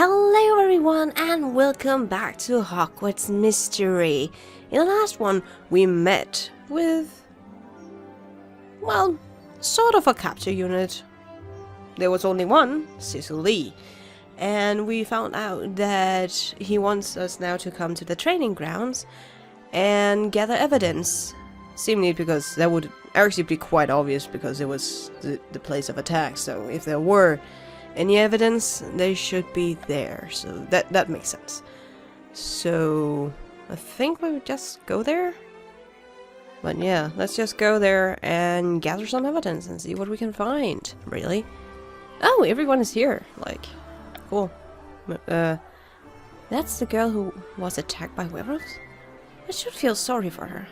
Hello everyone and welcome back to Hogwarts Mystery. In the last one we met with, well, sort of a capture unit. There was only one, Cecil Lee, and we found out that he wants us now to come to the training grounds and gather evidence. Seemingly because that would actually be quite obvious because it was the place of attack, so if there were any evidence, they should be there, so that makes sense. So I think we would just go there. But yeah, let's just go there and gather some evidence and see what we can find, really. Oh, everyone is here, like, cool. That's the girl who was attacked by werewolves? I should feel sorry for her.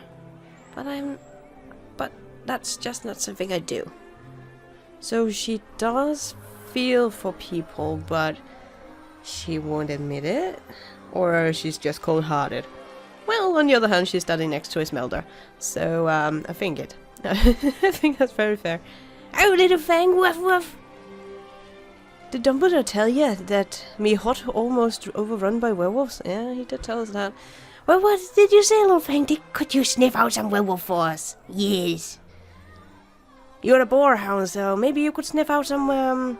But that's just not something I do. So she does feel for people, but she won't admit it? Or she's just cold-hearted? Well, on the other hand, she's standing next to Esmelda, so I think it. I think that's very fair. Oh, little Fang, woof woof! Did Dumbledore tell you that me hut almost overrun by werewolves? Yeah, he did tell us that. Well, what did you say, little Fang? Could you sniff out some werewolf for us? Yes. You're a boarhound, so maybe you could sniff out some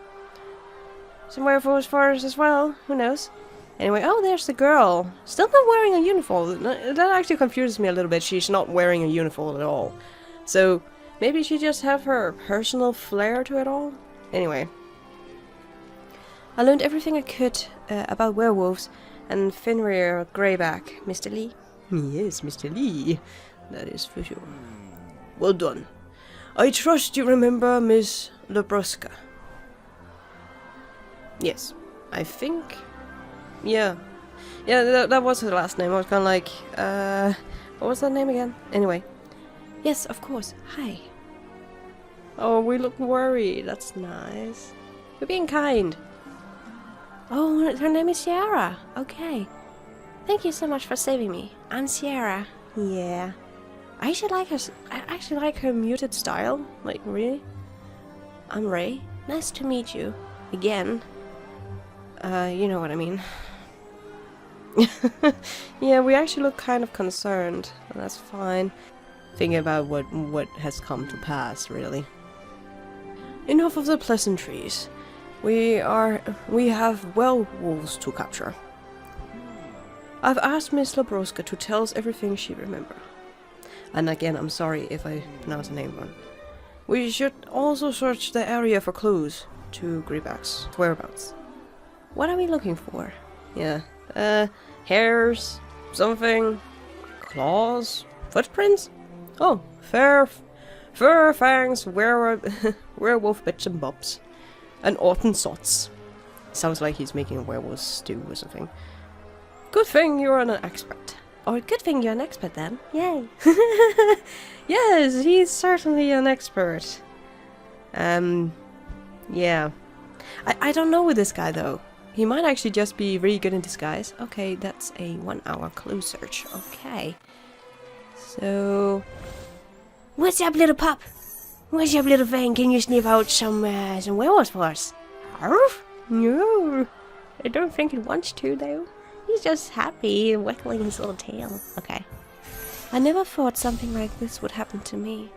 werewolves for us as well. Who knows? Anyway, oh, there's the girl. Still not wearing a uniform. That actually confuses me a little bit. She's not wearing a uniform at all. So, maybe she just have her personal flair to it all? Anyway. I learned everything I could about werewolves and Fenrir Greyback, Mr. Lee. Yes, Mr. Lee. That is for sure. Well done. I trust you remember Miss Lebruska. Yes, I think. Yeah, that was her last name. I was kind of like, what was that name again? Anyway, yes, of course. Hi. Oh, we look worried. That's nice. You're being kind. Oh, her name is Sierra. Okay. Thank you so much for saving me. I'm Sierra. Yeah. I actually like her muted style. Like, really? I'm Ray. Nice to meet you. Again. You know what I mean. Yeah, we actually look kind of concerned. That's fine. Thinking about what has come to pass, really. Enough of the pleasantries. We have werewolves to capture. I've asked Miss Lebruska to tell us everything she remembers. And again, I'm sorry if I pronounce the name wrong. We should also search the area for clues to Greyback's whereabouts. What are we looking for? Yeah, hairs, something, claws, footprints? Oh, fur fangs, werewolf bits and bobs. And autumn sots. Sounds like he's making a werewolf stew or something. Good thing you're an expert. Or good thing you're an expert then. Yay. Yes, he's certainly an expert. Yeah. I don't know with this guy though. He might actually just be really good in disguise. Okay, that's a 1 hour clue search. Okay. So... What's up, little pup? What's up, little Fang? Can you sniff out some werewolves for us? Arf? No. I don't think it wants to, though. He's just happy, waggling his little tail. Okay. I never thought something like this would happen to me.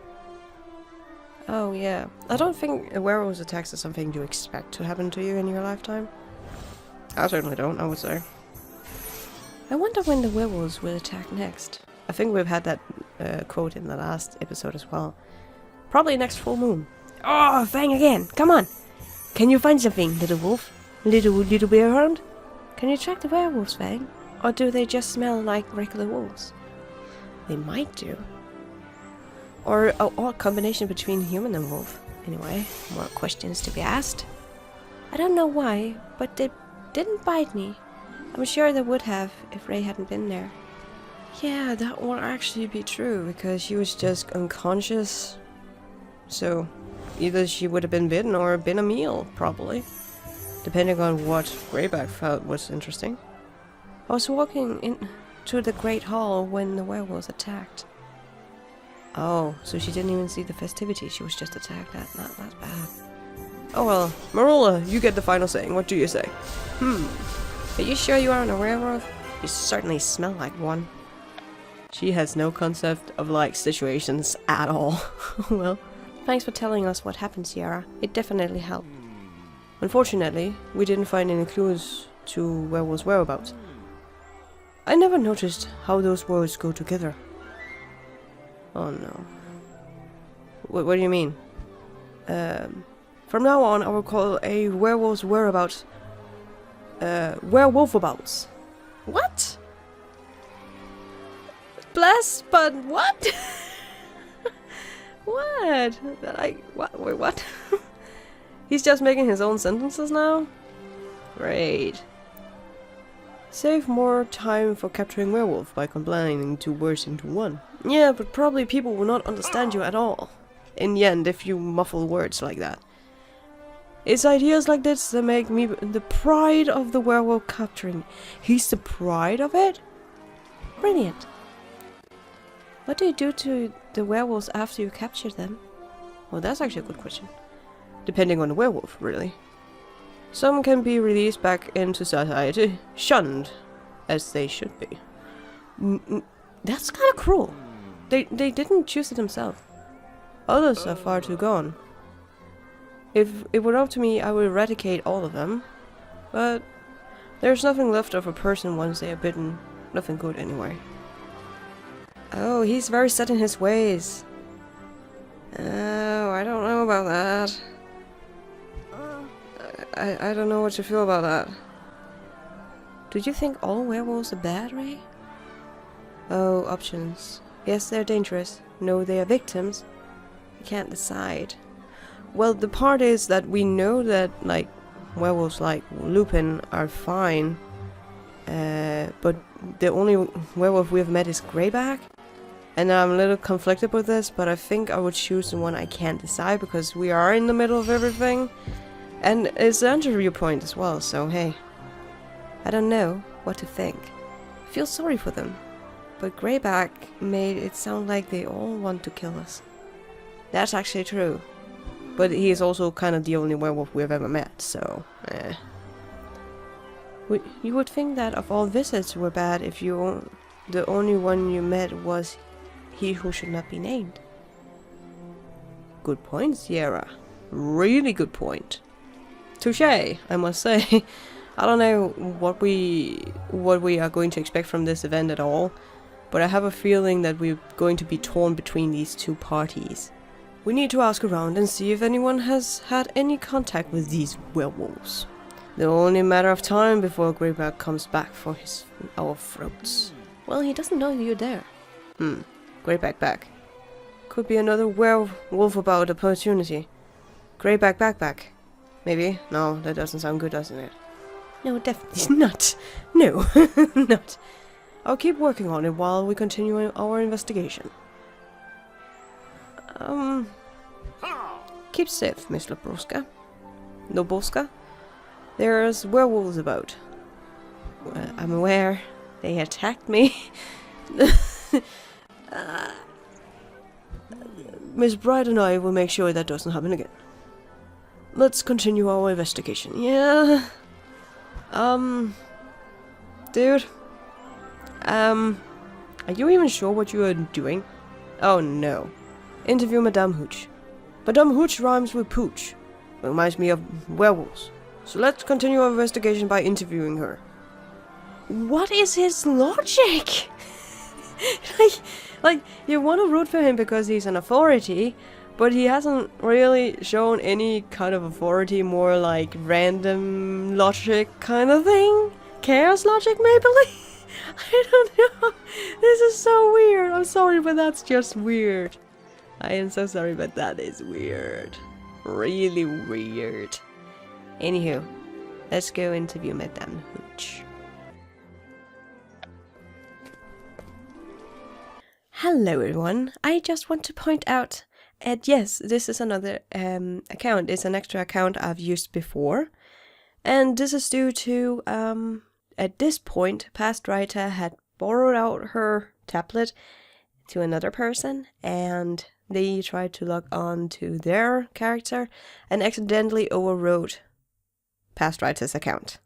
Oh, yeah. I don't think a werewolf's attacks is something you expect to happen to you in your lifetime. I certainly don't, I would say. I wonder when the werewolves will attack next. I think we've had that quote in the last episode as well. Probably next full moon. Oh, Fang again! Come on! Can you find something, little wolf? Little bear hound? Can you track the werewolves, Fang? Or do they just smell like regular wolves? They might do. Or an odd combination between human and wolf. Anyway, more questions to be asked. I don't know why, but they didn't bite me. I'm sure they would have if Ray hadn't been there. Yeah, that would actually be true, because she was just unconscious. So, either she would have been bitten or been a meal, probably. Depending on what Greyback felt was interesting. I was walking into the Great Hall when the werewolves attacked. Oh, so she didn't even see the festivities, she was just attacked. That's bad. Oh well, Marola, you get the final saying. What do you say? Are you sure you aren't a werewolf? You certainly smell like one. She has no concept of like situations at all. Well, thanks for telling us what happened, Sierra. It definitely helped. Unfortunately, we didn't find any clues to werewolves' whereabouts. I never noticed how those words go together. Oh no. What do you mean? From now on, I will call a werewolf's whereabouts werewolfabouts. What? Bless, but what? What? What? Wait, what? He's just making his own sentences now? Great. Save more time for capturing werewolf by combining two words into one. Yeah, but probably people will not understand you at all. In the end, if you muffle words like that. It's ideas like this that make me the pride of the werewolf capturing. He's the pride of it? Brilliant. What do you do to the werewolves after you capture them? Well, that's actually a good question. Depending on the werewolf, really. Some can be released back into society, shunned, as they should be. That's kind of cruel. They didn't choose it themselves. Others are far too gone. If it were up to me, I would eradicate all of them. But there's nothing left of a person once they are bitten. Nothing good anyway. Oh, he's very set in his ways. Oh, I don't know about that. I don't know what to feel about that. Do you think all werewolves are bad, Ray? Oh, options. Yes, they're dangerous. No, they are victims. I can't decide. Well, the part is that we know that, like, werewolves like Lupin are fine. But the only werewolf we've met is Greyback. And I'm a little conflicted with this, but I think I would choose the one I can't decide because we are in the middle of everything. And it's an interview point as well, so hey. I don't know what to think. I feel sorry for them. But Greyback made it sound like they all want to kill us. That's actually true. But he is also kind of the only werewolf we've ever met, so eh. You would think that of all visits were bad if the only one you met was he who should not be named. Good point, Sierra. Really good point. Touché, I must say. I don't know what we are going to expect from this event at all, but I have a feeling that we're going to be torn between these two parties. We need to ask around and see if anyone has had any contact with these werewolves. The only matter of time before Greyback comes back for our throats. Well, he doesn't know you're there. Greyback back. Could be another werewolf about opportunity. Greyback back. Maybe? No, that doesn't sound good, doesn't it? No, definitely not. No, not. I'll keep working on it while we continue our investigation. Keep safe, Miss Loboska. There's werewolves about. I'm aware. They attacked me. Miss Bright and I will make sure that doesn't happen again. Let's continue our investigation. Yeah. Dude. Are you even sure what you are doing? Oh no. Interview Madame Hooch. Madame Hooch rhymes with pooch. Reminds me of werewolves. So let's continue our investigation by interviewing her. What is his logic? like, you want to root for him because he's an authority, but he hasn't really shown any kind of authority, more like random logic kind of thing? Chaos logic, maybe? I don't know. This is so weird. I'm sorry, but that's just weird. I am so sorry, but that is weird. Really weird. Anywho, let's go interview Madame Hooch. Hello everyone, I just want to point out, yes, this is another account. It's an extra account I've used before. And this is due to, at this point, past writer had borrowed out her tablet to another person, and they tried to log on to their character and accidentally overwrote Past Writer's account.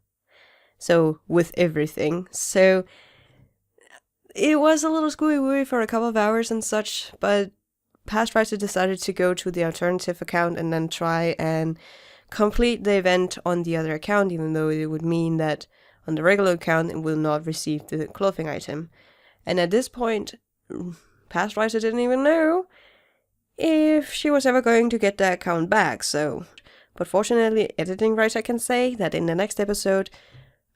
So, with everything. So, it was a little screwy for a couple of hours and such, but Past Writer decided to go to the alternative account and then try and complete the event on the other account, even though it would mean that on the regular account it will not receive the clothing item. And at this point, Past Writer didn't even know if she was ever going to get the account back, so... But fortunately, Editing Writer can say that in the next episode,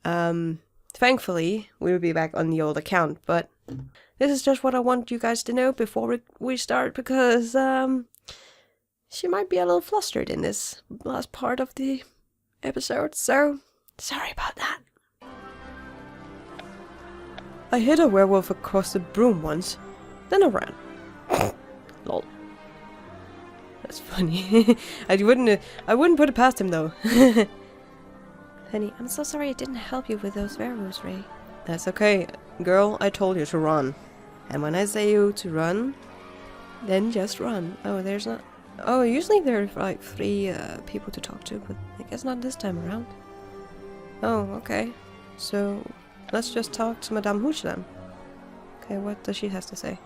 thankfully, we will be back on the old account, but this is just what I want you guys to know before we start, because she might be a little flustered in this last part of the episode, so sorry about that. I hit a werewolf across the broom once, then I ran. Lol. That's funny. I wouldn't put it past him though. Penny, I'm so sorry I didn't help you with those werewolves, Ray. That's okay. Girl, I told you to run. And when I say you to run, then just run. Oh, there's not... Oh, usually there are like 3 people to talk to, but I guess not this time around. Oh, okay. So, let's just talk to Madame Hooch then. Okay, what does she have to say?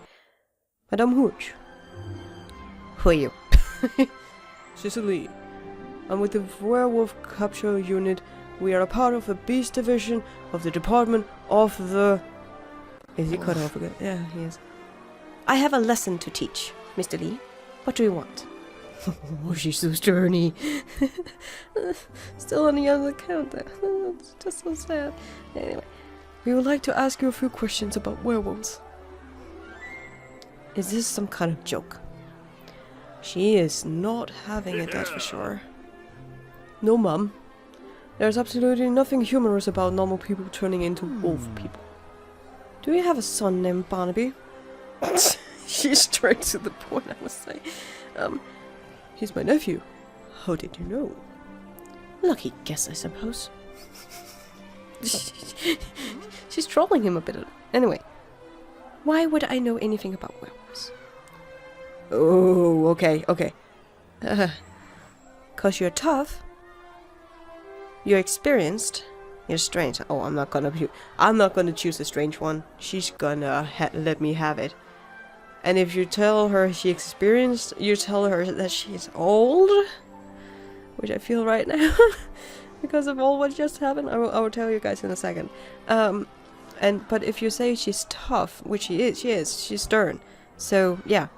Madame Hooch. Who are you? Cecil Lee. I'm with the werewolf capture unit. We are a part of the beast division of the department of the... Is he cut off again? Yeah, he is. I have a lesson to teach, Mr. Lee. What do you want? Oh, she's so sternly. Still on the other account there. It's just so sad. Anyway, we would like to ask you a few questions about werewolves. Is this some kind of joke? She is not having it, that's for sure. No, Mum. There's absolutely nothing humorous about normal people turning into wolf people. Do you have a son named Barnaby? She's straight to the point, I must say. He's my nephew. How did you know? Lucky guess, I suppose. She's trolling him a bit. Anyway, why would I know anything about werewolves? Oh, okay. 'Cause you're tough. You're experienced. You're strange. Oh, I'm not gonna choose the strange one. She's gonna let me have it. And if you tell her she's experienced, you tell her that she's old, which I feel right now because of all what just happened. I will tell you guys in a second. But if you say she's tough, which she is. She's stern. So yeah,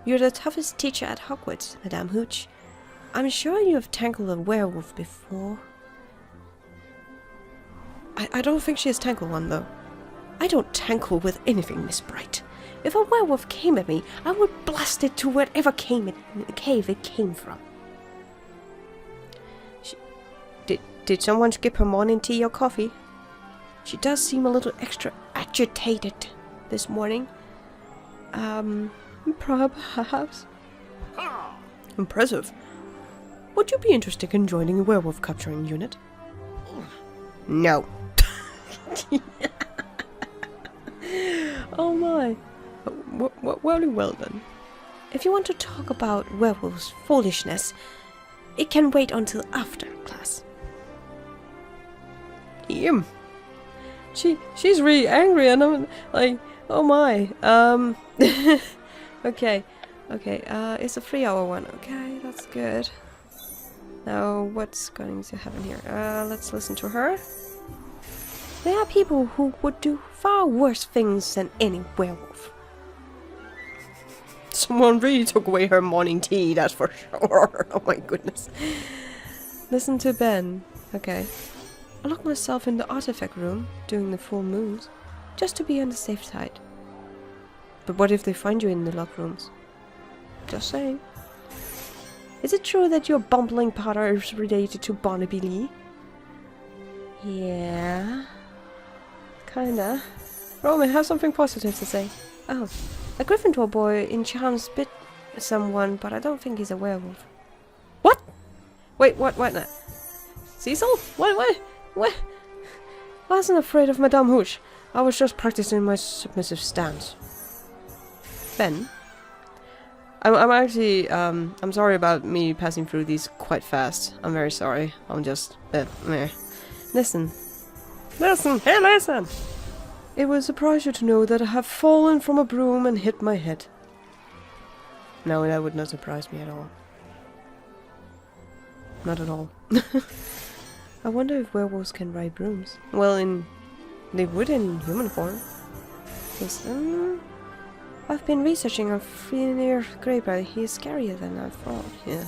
you're the toughest teacher at Hogwarts, Madame Hooch. I'm sure you have tangled a werewolf before. I don't think she has tangled one, though. I don't tangle with anything, Miss Bright. If a werewolf came at me, I would blast it to wherever cave it came from. Did someone skip her morning tea or coffee? She does seem a little extra agitated this morning. Perhaps. Impressive. Would you be interested in joining a werewolf capturing unit? No. Oh my. Well then. If you want to talk about werewolves' foolishness, it can wait until after class. She's really angry and I'm like, oh my. Okay. It's a 3-hour one. Okay, that's good. Now, what's going to happen here? Let's listen to her. There are people who would do far worse things than any werewolf. Someone really took away her morning tea, that's for sure. Oh my goodness. Listen to Ben. Okay. I lock myself in the artifact room during the full moons, just to be on the safe side. But what if they find you in the locked rooms? Just saying. Is it true that your bumbling Potter is related to Barnaby Lee? Yeah. Kinda. Roman, have something positive to say. Oh. A Gryffindor boy in charms bit someone, but I don't think he's a werewolf. What? Wait, what now? Cecil? What? I wasn't afraid of Madame Hooch. I was just practicing my submissive stance. Ben? I'm actually, I'm sorry about me passing through these quite fast. I'm very sorry. I'm just, meh. Listen. Listen! Hey, listen! It will surprise you to know that I have fallen from a broom and hit my head. No, that would not surprise me at all. Not at all. I wonder if werewolves can ride brooms. Well, they would in human form. Listen. I've been researching a Frenier Greybear. He is scarier than I thought. Yeah.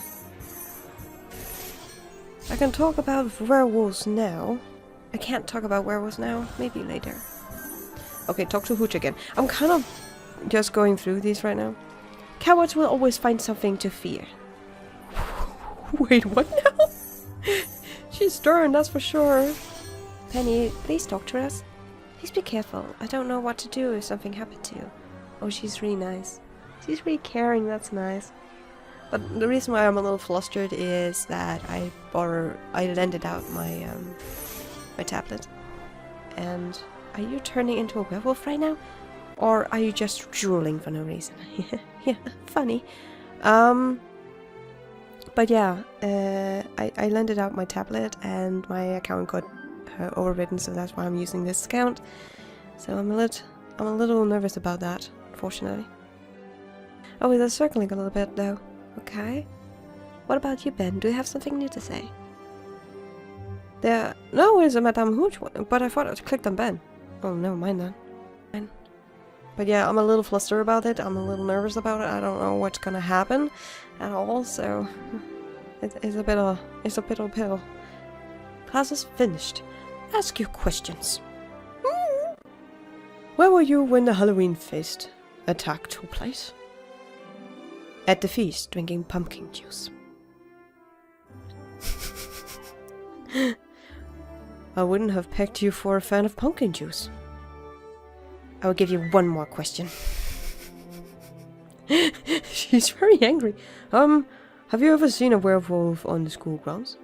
I can talk about werewolves now. I can't talk about werewolves now. Maybe later. Okay, talk to Hooch again. I'm kind of just going through these right now. Cowards will always find something to fear. Wait, what now? She's stern, that's for sure. Penny, please talk to us. Please be careful. I don't know what to do if something happened to you. Oh, she's really nice. She's really caring, that's nice. But the reason why I'm a little flustered is that I lended out my my tablet. And are you turning into a werewolf right now? Or are you just drooling for no reason? Yeah, funny. But yeah, I lended out my tablet and my account got overwritten, so that's why I'm using this account. So I'm a little nervous about that, unfortunately. Oh, they're circling a little bit though. Okay. What about you, Ben? Do you have something new to say? No, it's a Madame Hooch one, but I thought I clicked on Ben. Oh, never mind then. Fine. But yeah, I'm a little flustered about it. I'm a little nervous about it. I don't know what's gonna happen at all, so it's a bit of a pill. Class is finished. Ask your questions. Where were you when the Halloween feast attack took place? At the feast, drinking pumpkin juice. I wouldn't have pegged you for a fan of pumpkin juice. I will give you one more question. She's very angry. Have you ever seen a werewolf on the school grounds?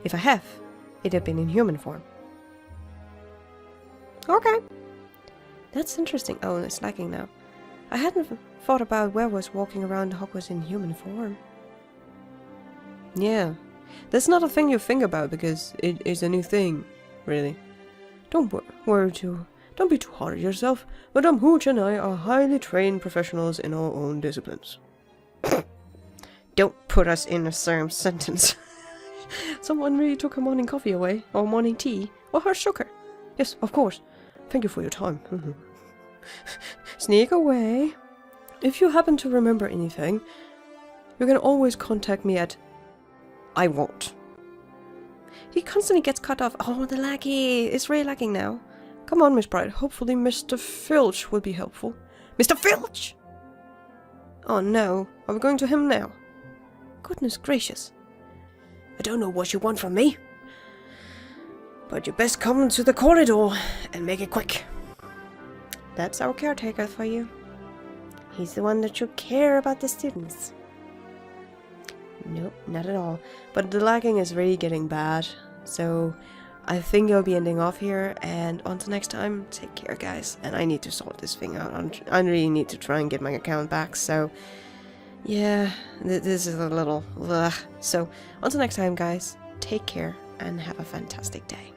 If I have, it'd have been in human form. Okay. That's interesting. Oh, it's lagging now. I hadn't thought about werewolves walking around Hogwarts in human form. Yeah. That's not a thing you think about because it is a new thing, really. Don't be too hard on yourself. Madame Hooch and I are highly trained professionals in our own disciplines. Don't put us in a same sentence. Someone really took her morning coffee away, or morning tea, or her sugar. Yes, of course. Thank you for your time. Sneak away. If you happen to remember anything, you can always contact me at I won't. He constantly gets cut off. Oh, the laggy. It's really lagging now. Come on, Miss Bright. Hopefully Mr. Filch will be helpful. Mr. Filch! Oh no. Are we going to him now? Goodness gracious. I don't know what you want from me. But you best come to the corridor and make it quick. That's our caretaker for you. He's the one that should care about the students. Nope, not at all. But the lagging is really getting bad. So I think I'll be ending off here. And until next time, take care, guys. And I need to sort this thing out. I really need to try and get my account back. So yeah, this is a little... Ugh. So until next time, guys, take care and have a fantastic day.